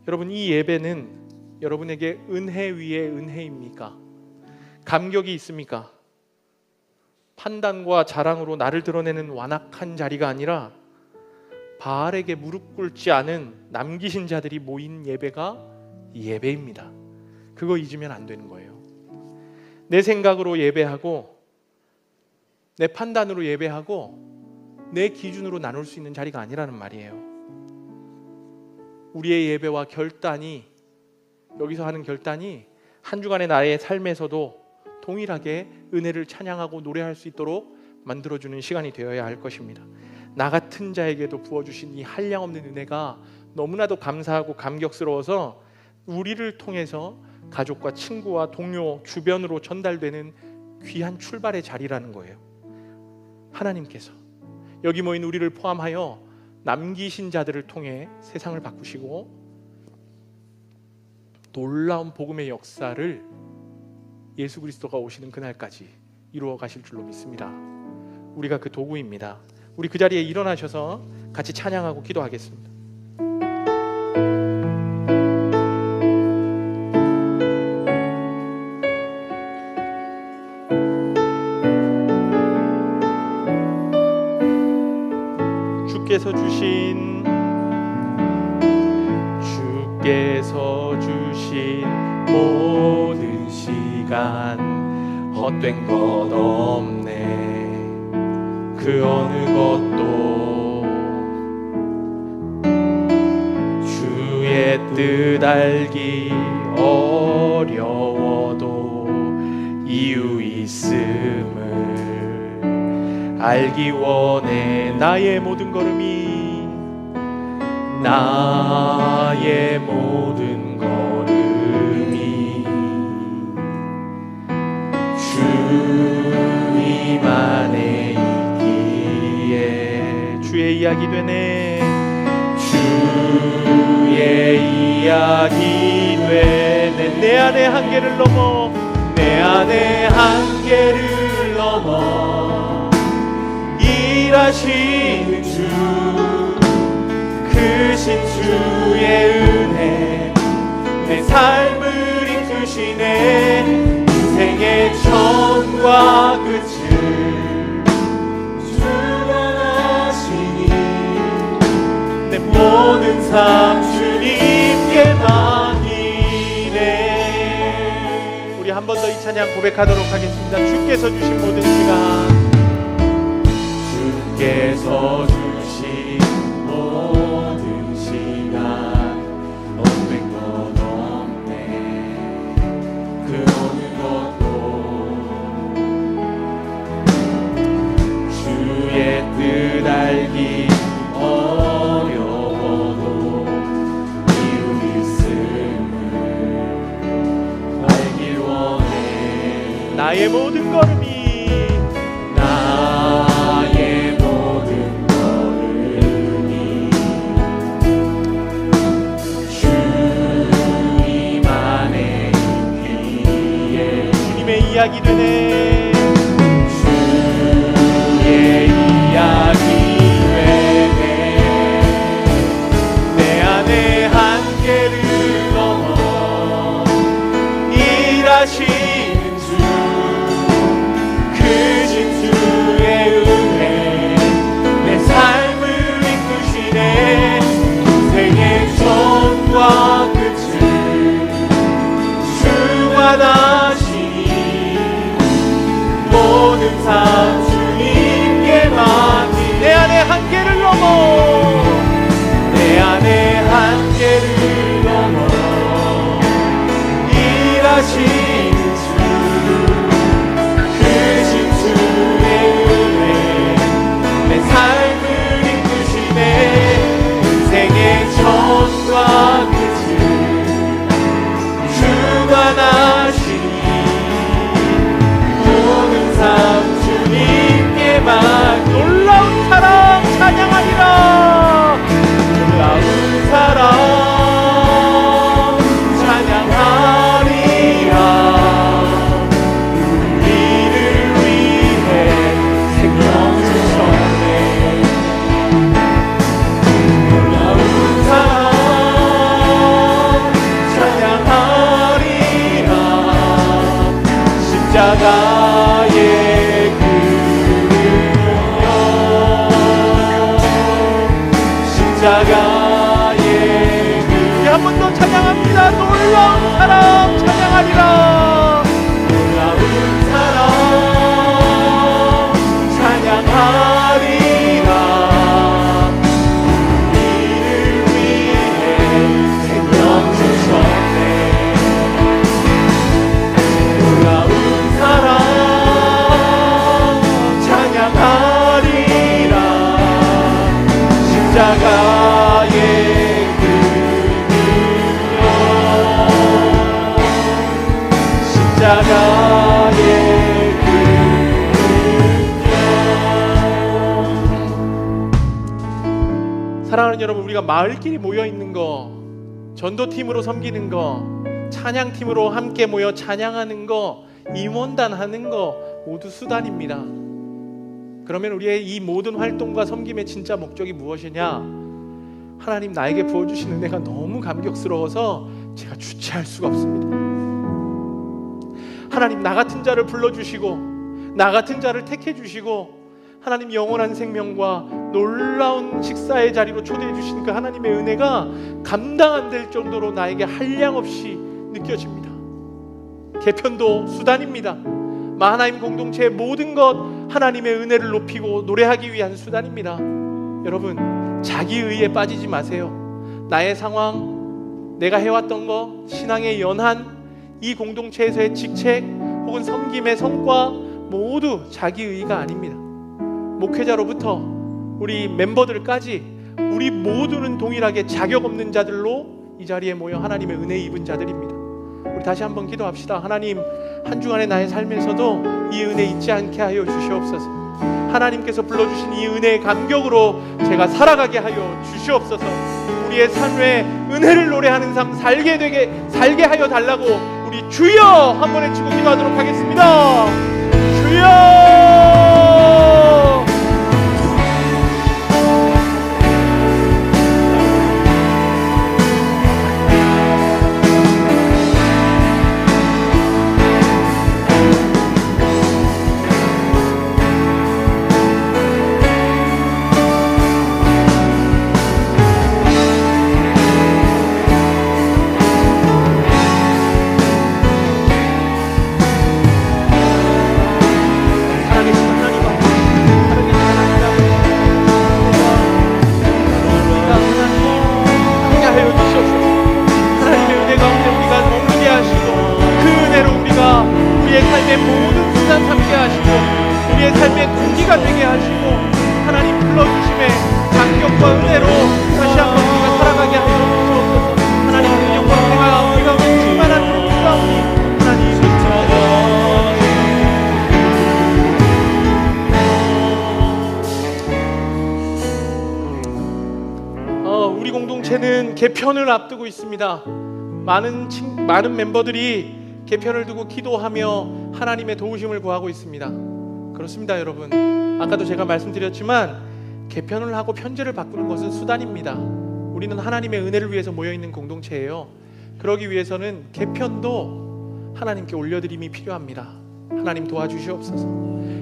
여러분, 이 예배는 여러분에게 은혜 위에 은혜입니까? 감격이 있습니까? 판단과 자랑으로 나를 드러내는 완악한 자리가 아니라 바알에게 무릎 꿇지 않은 남기신 자들이 모인 예배가 이 예배입니다. 그거 잊으면 안 되는 거예요. 내 생각으로 예배하고 내 판단으로 예배하고 내 기준으로 나눌 수 있는 자리가 아니라는 말이에요. 우리의 예배와 결단이, 여기서 하는 결단이 한 주간의 나의 삶에서도 동일하게 은혜를 찬양하고 노래할 수 있도록 만들어주는 시간이 되어야 할 것입니다. 나 같은 자에게도 부어주신 이 한량없는 은혜가 너무나도 감사하고 감격스러워서 우리를 통해서 가족과 친구와 동료, 주변으로 전달되는 귀한 출발의 자리라는 거예요. 하나님께서 여기 모인 우리를 포함하여 남기신 자들을 통해 세상을 바꾸시고 놀라운 복음의 역사를 예수 그리스도가 오시는 그날까지 이루어 가실 줄로 믿습니다. 우리가 그 도구입니다. 우리 그 자리에 일어나셔서 같이 찬양하고 기도하겠습니다. 주께서 주신 모든 시간 헛된 것 없네. 그 어느 것도 주의 뜻 알기 어려워도 이유 있음을 알기 원해. 나의 모든 걸음이, 나의 모든 걸음이 주님 안에 있기에 주의 이야기 되네. 주의 이야기 되네. 내 안의 한계를 넘어, 내 안의 한계를 넘어 일하시는 주, 크신 주의 은혜 내 삶을 이끄시네. 인생의 처음과 끝을 주관하시니 내 모든 삶 주님께만 이네. 우리 한 번 더 이 찬양 고백하도록 하겠습니다. 주께서 주신 모든 시간, 주께서 주신 모든 시간 헛된 것 없네. 그 어느 것도 주의 뜻 알기 어려워도 이유 있음을 알길 원해. 나의 모든 걸음이, 나의 모든 걸음이 주님 안에 있기에 주님의 이야기 되네. 주의 이야기 되네. 한계를 넘어 내 안의 한계를 넘어 일하신 전과 끝을 주관하시니 모든 삶 주님께만 놀라운 사랑 찬양하리라 놀라운 사랑 찬양하리라 우리를 위해 생명 주셨네 놀라운 사랑 십자가의 그능력 십자가의 그능력 한 번 더 찬양합니다. 놀라운 사랑 찬양하리라 놀라운 사랑 찬양하리라 우리를 위해 생명 주셨네 놀라운 사랑 찬양하리라 십자가의 그능력 십자가의 그능력 사랑하는 여러분 우리가 마을끼리 모여있는 거 전도팀으로 섬기는 거 찬양팀으로 함께 모여 찬양하는 거 임원단 하는 거 모두 수단입니다. 그러면 우리의 이 모든 활동과 섬김의 진짜 목적이 무엇이냐? 하나님 나에게 부어주신 은혜가 너무 감격스러워서 제가 주체할 수가 없습니다. 하나님 나 같은 자를 불러주시고 나 같은 자를 택해주시고 하나님 영원한 생명과 놀라운 식사의 자리로 초대해 주신 그 하나님의 은혜가 감당 안 될 정도로 나에게 한량없이 느껴집니다. 개편도 수단입니다. 마하나임 공동체의 모든 것 하나님의 은혜를 높이고 노래하기 위한 수단입니다. 여러분 자기의에 빠지지 마세요. 나의 상황, 내가 해왔던 거, 신앙의 연한, 이 공동체에서의 직책 혹은 섬김의 성과 모두 자기의가 아닙니다. 목회자로부터 우리 멤버들까지 우리 모두는 동일하게 자격 없는 자들로 이 자리에 모여 하나님의 은혜 입은 자들입니다. 우리 다시 한번 기도합시다. 하나님 한 주간의 나의 삶에서도 이 은혜 잊지 않게 하여 주시옵소서. 하나님께서 불러주신 이 은혜의 감격으로 제가 살아가게 하여 주시옵소서. 우리의 삶에 은혜를 노래하는 삶 살게 하여 달라고 우리 주여 한번 외치고 기도하도록 하겠습니다. 주여 우리의 삶의 모든 순간 삼게 하시고 우리의 삶의 동기가 되게 하시고 하나님 불러주심의 감격과 은혜로 다시 한번 우리가 살아가게 하여 주시옵소서. 하나님 그 영광과 우리가 충만하도록 기도하오니 하나님 우리 공동체는 개편을 앞두고 있습니다. 많은 멤버들이 개편을 두고 기도하며 하나님의 도우심을 구하고 있습니다. 그렇습니다, 여러분. 아까도 제가 말씀드렸지만 개편을 하고 편제를 바꾸는 것은 수단입니다. 우리는 하나님의 은혜를 위해서 모여있는 공동체예요. 그러기 위해서는 개편도 하나님께 올려드림이 필요합니다. 하나님 도와주시옵소서.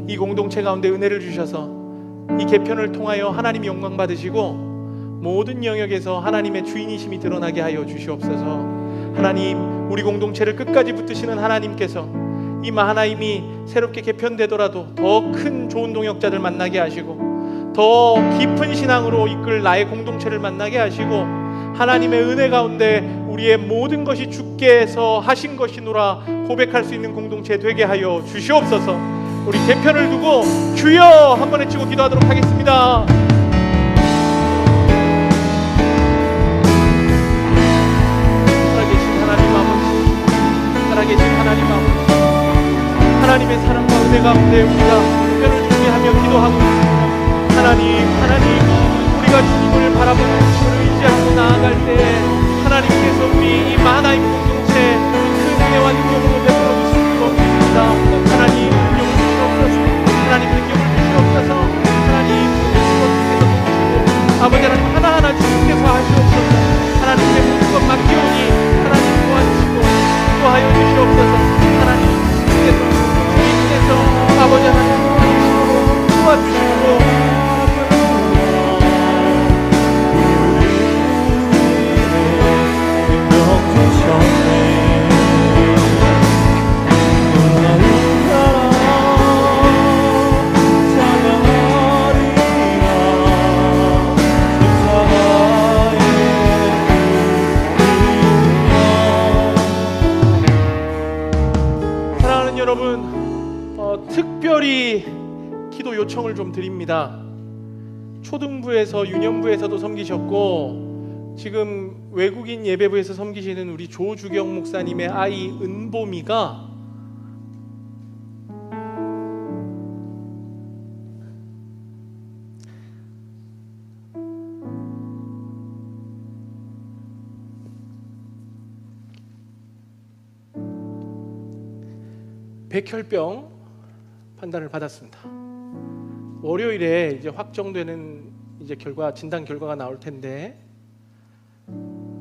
이 공동체 가운데 은혜를 주셔서 이 개편을 통하여 하나님이 영광 받으시고 모든 영역에서 하나님의 주인이심이 드러나게 하여 주시옵소서. 하나님 우리 공동체를 끝까지 붙드시는 하나님께서 이 마하나임이 새롭게 개편되더라도 더 큰 좋은 동역자들 만나게 하시고 더 깊은 신앙으로 이끌 나의 공동체를 만나게 하시고 하나님의 은혜 가운데 우리의 모든 것이 주께서 하신 것이노라 고백할 수 있는 공동체 되게 하여 주시옵소서. 우리 개편을 두고 주여 한 번 외치고 기도하도록 하겠습니다. 살아계신 하나님 아버지, 살아계신 하나님 아버지, 하나님의 사랑과 은혜 가운데 우리가 개편을 준비하며 기도하고 있습니다. 하나님, 우리가 주님을 바라보는 주를 의지하고 나아갈 때 하나님께서 우리 이 마하나임 공동체 큰 은혜와 능력으로 베풀어 주실 것 믿습니다. 하나님 능력을 주시옵소서. 하나님 능력을 주시옵소서. 하나님 주께서 도우시고 아버지 하나님 하나하나 주님께서 하시옵소서. 하나님의 모든 것 맡기오니 하나님 도와주시고 도와여 주시옵소서. 하나님 주님께서 아버지 하나님 도와주시고 특별히 기도 요청을 좀 드립니다. 초등부에서 유년부에서도 섬기셨고 지금 외국인 예배부에서 섬기시는 우리 조주경 목사님의 아이 은봄이가 백혈병 판단을 받았습니다. 월요일에 이제 확정되는 이제 진단 결과가 나올 텐데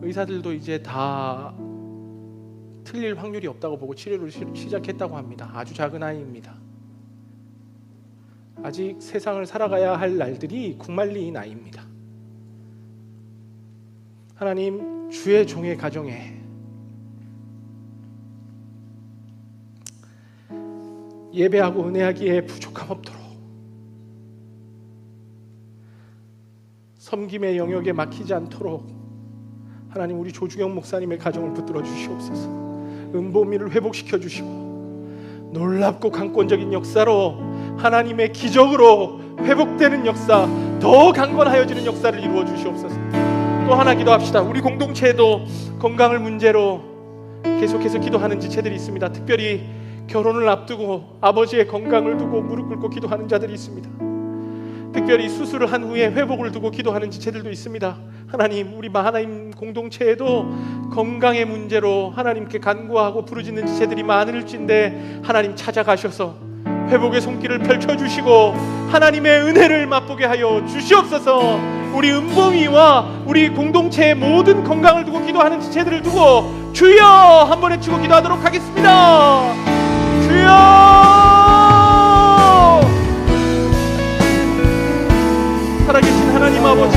의사들도 이제 다 틀릴 확률이 없다고 보고 치료를 시작했다고 합니다. 아주 작은 아이입니다. 아직 세상을 살아가야 할 날들이 국말리인 아이입니다. 하나님, 주의 종의 가정에 예배하고 은혜하기에 부족함 없도록 섬김의 영역에 막히지 않도록 하나님 우리 조주경 목사님의 가정을 붙들어 주시옵소서. 은보미를 회복시켜 주시고 놀랍고 강권적인 역사로 하나님의 기적으로 회복되는 역사, 더 강건하여지는 역사를 이루어 주시옵소서. 또 하나 기도합시다. 우리 공동체에도 건강을 문제로 계속해서 기도하는 지체들이 있습니다. 특별히 결혼을 앞두고 아버지의 건강을 두고 무릎 꿇고 기도하는 자들이 있습니다. 특별히 수술을 한 후에 회복을 두고 기도하는 지체들도 있습니다. 하나님, 우리 마하나임 공동체에도 건강의 문제로 하나님께 간구하고 부르짖는 지체들이 많을진데 하나님 찾아가셔서 회복의 손길을 펼쳐주시고 하나님의 은혜를 맛보게 하여 주시옵소서. 우리 은봉이와 우리 공동체의 모든 건강을 두고 기도하는 지체들을 두고 주여 한번 외치고 기도하도록 하겠습니다. 주여! 살아계신 하나님 아버지,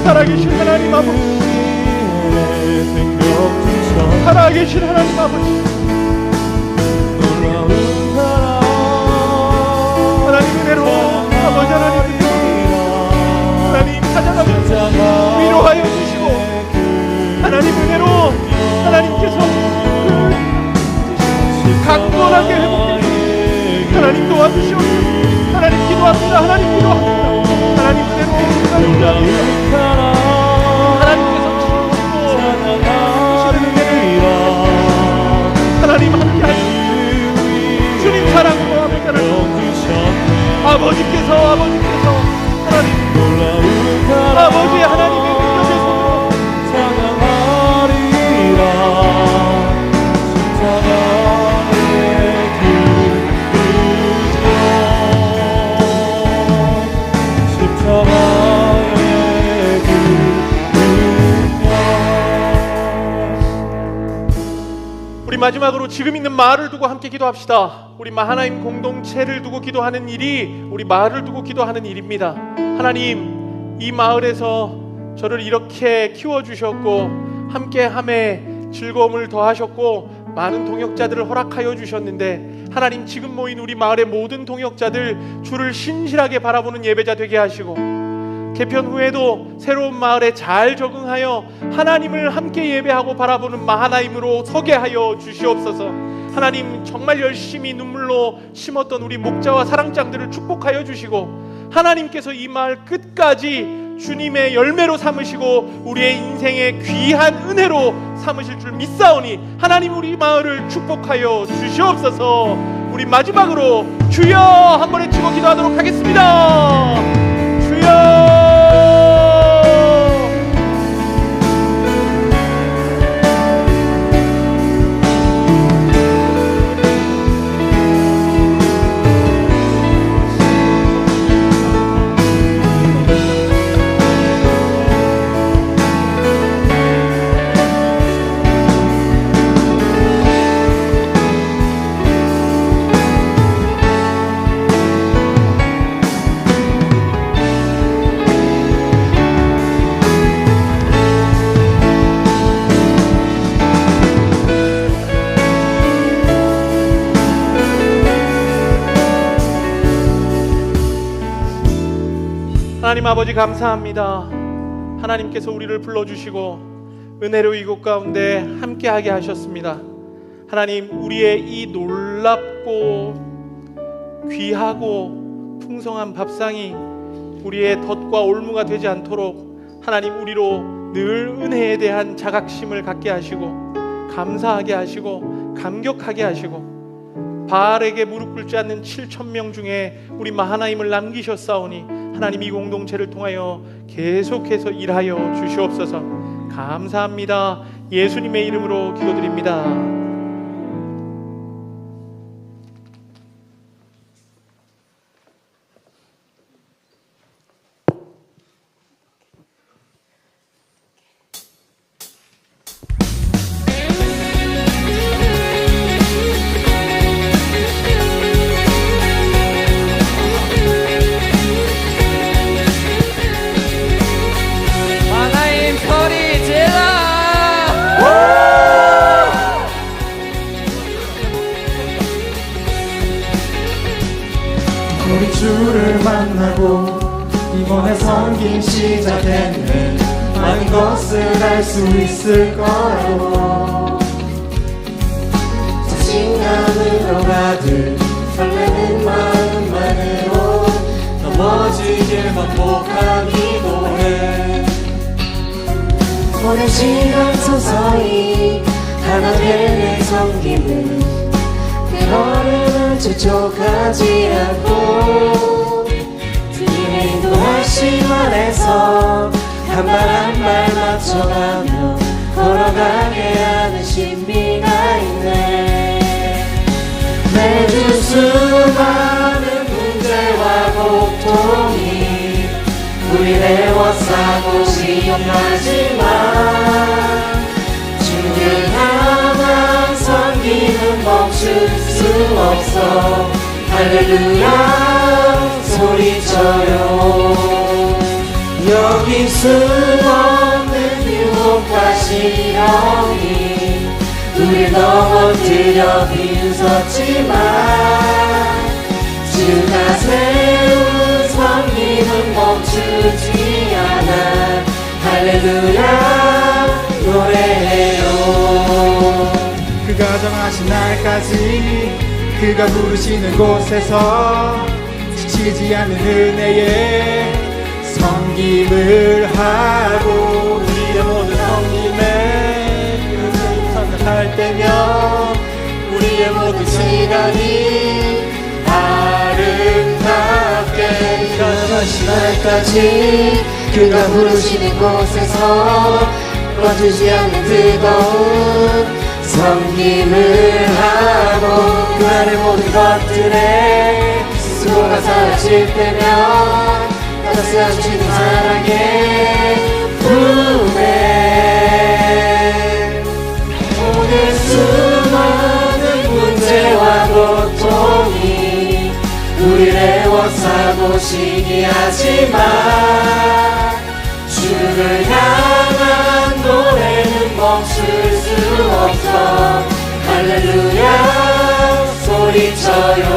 살아계신 하나님 아버지, 살아계신 하나님 아버지, 하나님 은혜로 아버지 하나님 찾아가며 위로하여 주시고 하나님 은혜로 하나님께서 강건하게 회복해 주시고 하나님 도와주시옵소서. 하나님 기도합니다. 하나님 기도합니다. 하나님 은혜로 하나님께서 치유하시고 주시는 은혜를 하나님 함께 하시고 주님 사랑으로 아버지께서 하나님 아버지 하나님의 능력의 손으로 우리 마지막으로 지금 있는 마을을 두고 함께 기도합시다. 우리 마하나임 공동체를 두고 기도하는 일이 우리 마을을 두고 기도하는 일입니다. 하나님, 이 마을에서 저를 이렇게 키워주셨고 함께함에 즐거움을 더하셨고 많은 동역자들을 허락하여 주셨는데 하나님, 지금 모인 우리 마을의 모든 동역자들 주를 신실하게 바라보는 예배자 되게 하시고, 개편 후에도 새로운 마을에 잘 적응하여 하나님을 함께 예배하고 바라보는 마하나임으로 서게 하여 주시옵소서. 하나님, 정말 열심히 눈물로 심었던 우리 목자와 사랑장들을 축복하여 주시고, 하나님께서 이 마을 끝까지 주님의 열매로 삼으시고 우리의 인생의 귀한 은혜로 삼으실 줄 믿사오니 하나님, 우리 마을을 축복하여 주시옵소서. 우리 마지막으로 주여 한 번 외치고 기도하도록 하겠습니다. 주여. 하나님 아버지, 감사합니다. 하나님께서 우리를 불러주시고 은혜로 이곳 가운데 함께하게 하셨습니다. 하나님, 우리의 이 놀랍고 귀하고 풍성한 밥상이 우리의 덫과 올무가 되지 않도록 하나님, 우리로 늘 은혜에 대한 자각심을 갖게 하시고 감사하게 하시고 감격하게 하시고, 바알에게 무릎 꿇지 않는 7,000명 중에 우리 마하나임을 남기셨사오니 하나님, 이 공동체를 통하여 계속해서 일하여 주시옵소서. 감사합니다. 예수님의 이름으로 기도드립니다. 우리 주를 만나고 이번에 섬김 시작했네. 많은 것을 알 수 있을 거라고 자신감으로 가득 설레는 마음만으로 넘어지길 반복하기도 해. 오랜 시간 서서히 하나 되는 섬김은 그거는 재촉하지 않고 주님의 인도하심 안에서 한 발 한 발 맞춰가며 걸어가게 하는 신비가 있네. 매주 수많은 문제와 고통이 우리를 애워싸고 시험하지만 주를 향한 섬기는 멈출 수 없어. 할렐루야 소리쳐요. 여기 수없는 유혹과 시련이 우릴 넘어뜨려 비웃었지만 주가 세운 섬김은 멈추지 않아. 할렐루야 노래해요. 그가 정하신 날까지 그가 부르시는 곳에서 지치지 않는 은혜에 섬김을 하고 우리의 모든 섬김에 선택할 때면 우리의 모든 시간이 아름답게 그가 정하신 날까지 그가 부르시는 곳에서 꺼지지 않는 뜨거운 섬김을 하고 그 안의 모든 것들에 수고가 사라질 때면 따스한 주님 사랑에 품에 오늘 수많은 문제와 고통이 우리를 애워싸고 시기하지만 주를 향한 노래는 멈출 수 없어. 할렐루야 소리 비춰요.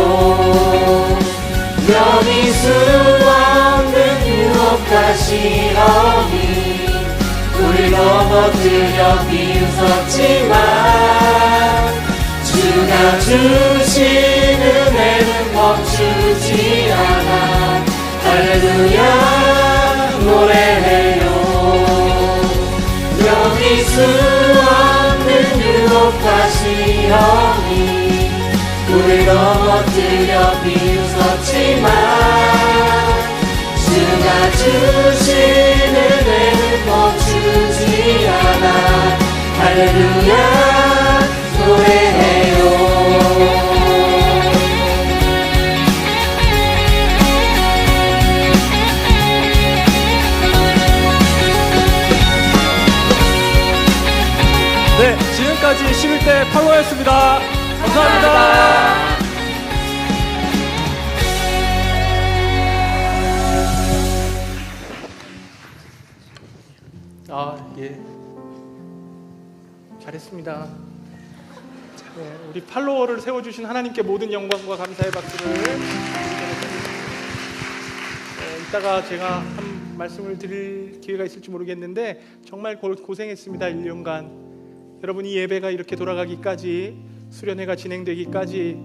여기 수 없는 유혹과 시험이 우리 넘어뜨려 비웃었지만 주가 주신 은혜는 멈추지 않아. 할렐루야 노래해요. 여기 수 없는 유혹과 시험이 우리 넘어뜨려 비웃었지만 주가 주신 은혜는 멈추지 않아. 할렐루야 노래해요. 네, 지금까지 11대 팔로였습니다. 감사합니다. 예. 잘했습니다. 네, 우리 팔로워를 세워주신 하나님께 모든 영광과 감사의 박수를 이따가 제가 한 말씀을 드릴 기회가 있을지 모르겠는데 정말 고생했습니다. 1년간 여러분 이 예배가 이렇게 돌아가기까지, 수련회가 진행되기까지,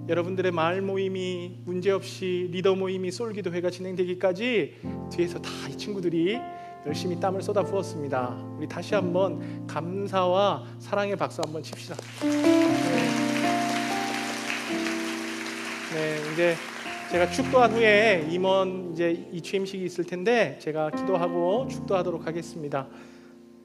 여러분들의 마을 모임이 문제없이, 리더 모임이 솔기도회가 진행되기까지 뒤에서 다 이 친구들이 열심히 땀을 쏟아 부었습니다. 우리 다시 한번 감사와 사랑의 박수 한번 칩시다. 네, 이제 제가 축도한 후에 임원 이제 이 취임식이 있을 텐데 제가 기도하고 축도하도록 하겠습니다.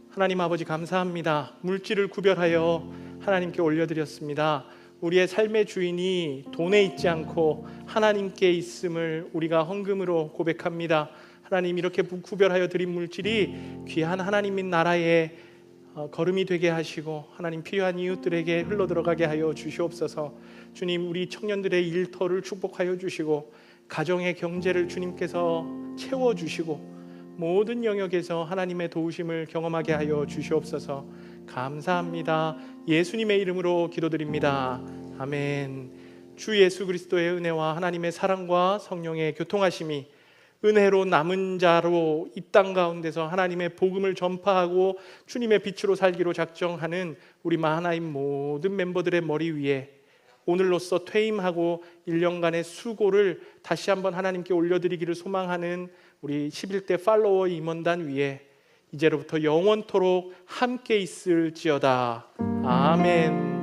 하나님 아버지 감사합니다. 물질을 구별하여 하나님께 올려드렸습니다. 우리의 삶의 주인이 돈에 있지 않고 하나님께 있음을 우리가 헌금으로 고백합니다. 하나님, 이렇게 구별하여 드린 물질이 귀한 하나님의 나라에 걸음이 되게 하시고 하나님 필요한 이웃들에게 흘러들어가게 하여 주시옵소서. 주님, 우리 청년들의 일터를 축복하여 주시고 가정의 경제를 주님께서 채워주시고 모든 영역에서 하나님의 도우심을 경험하게 하여 주시옵소서. 감사합니다. 예수님의 이름으로 기도드립니다. 아멘. 주 예수 그리스도의 은혜와 하나님의 사랑과 성령의 교통하심이 은혜로 남은 자로 이 땅 가운데서 하나님의 복음을 전파하고 주님의 빛으로 살기로 작정하는 우리 마하나임 모든 멤버들의 머리 위에 오늘로써 퇴임하고 1년간의 수고를 다시 한번 하나님께 올려드리기를 소망하는 우리 11대 팔로워 임원단 위에 이제로부터 영원토록 함께 있을지어다. 아멘.